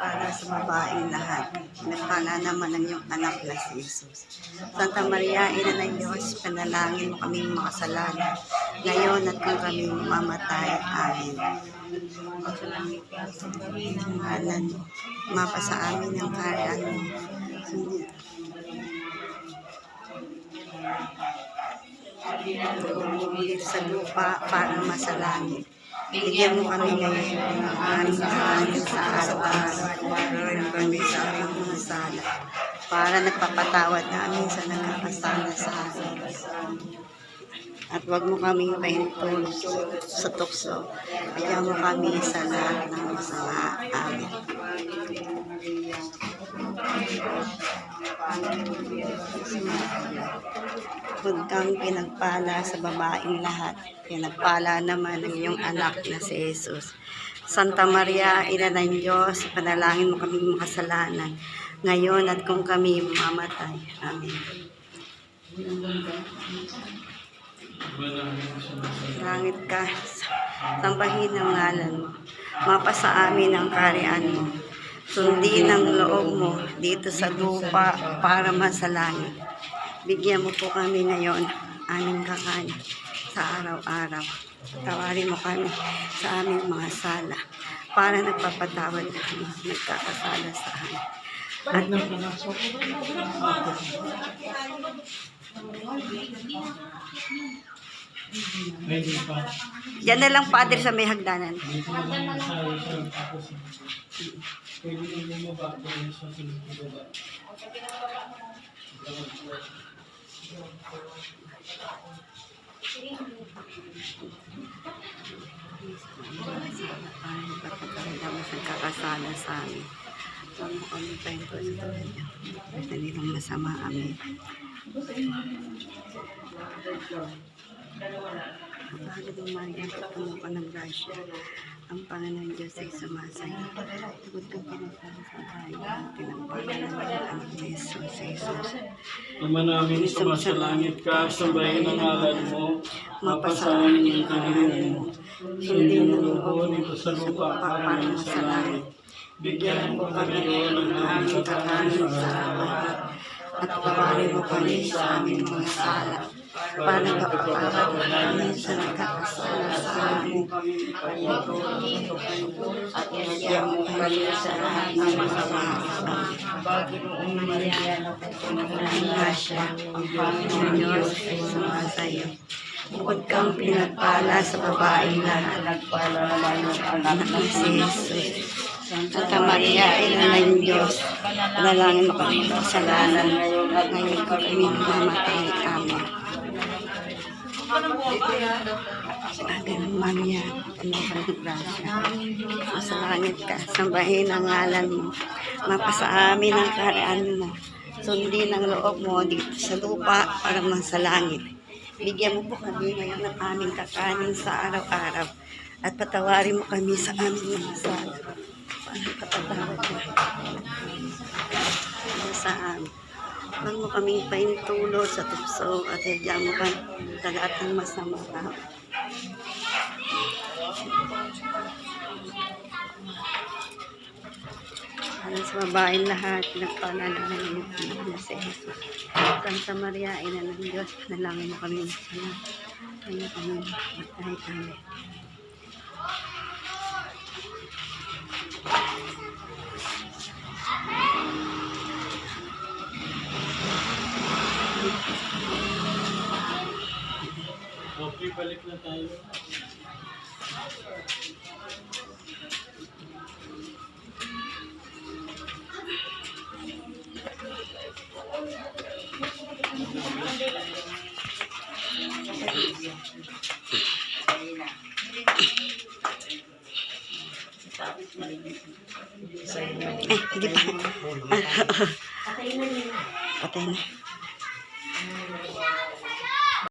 pinagpala sa babaeng lahat. Pinagpala naman ang iyong anak na si Jesus. Santa Maria, Ina ng Diyos, panalangin mo kaming makasalanan, ngayon at kung kami mamatay. Amen. Ngalan mo, mapasa amin ang kaharian mo. Bumili sa lupa para masalangit. Bigyan mo kami ngayon ng aming kahanin sa araw-araw. Pagkain kami sa aming mga sala, para nagpapatawad namin sa nakakasala sa amin. At huwag mo kaming paintulog sa tukso. Bigyan mo kami sa lahat ng masama. Amen. Huwag kang pinagpala sa babaeng lahat. Pinagpala naman ang iyong anak na si Jesus. Santa Maria, Ina ng Diyos, panalangin mo kaming makasalanan, ngayon at kung kami mamatay. Amen. Langit ka, sambahin ang ngalan mo. Mapasa amin ang kaharian mo. Sundin ang loob mo dito sa lupa para masalangit. Bigyan mo po kami ngayon aming kakanin sa araw-araw. Tawarin mo kami sa aming mga sala, para nagpapatawad kami nagkakasala sa amin. At yan na lang, Padre, sa may hagdanan. Nagkakasala sa amin. Huwag mo kami pahinto sa tulad niya. Dali lang masama. Amen. Kapagod Maria, puno ka ng grasya. Ang Panginoon Diyos ay sumasayo. Tugod kang pinagpala sa bayan. Pinagpala ng anak ni Jesus. Ama namin, sumasalangit ka, sambahin ang ngalan mo, mapasa amin ang kaharian mo. Sundin ang loob dito sa lupa para sa langit. Bigyan mo kami ngayon ng aming kakanin sa araw-araw, at tawarin mo kami sa aming mga sala, para nagpapatawad namin sa nagkakasala sa amin. At bigyan mo kami sa lahat ng masama. Panginoon Maria, ng grasya, ang Panginoon Diyos ay sumasayo. Bukod kang pinagpala sa babaeng lahat, nagpala naman ang anak ni Jesus. Santa Maria, Ina ng Diyos, panalangin mo kami sa kasalanan, ngayon at ngayon kami mamatay. Amen. Ave Maria, Ina ng Grasya, masalangit ka, sambahin ang ngalan mo, mapasa amin ang kaharian mo, sundin ang loob mo dito sa lupa para sa langit. Bigyan mo po kami ngayon ng aming kakanin sa araw-araw, at patawarin mo kami sa aming mga sala, para kapatawad mo sa amin. Huwag mo kaming paintulo sa tukso, at hidyan mo kami sa lahat ng masama. Para sa babaeng lahat, pinagpala naman yung anak na si Jesus. Santa Maria, Ina ng Diyos, panalangin mo kami sa lahat. Kaya kami matay. Amen. Okay, balik na tayo. Hindi pa. Patay na.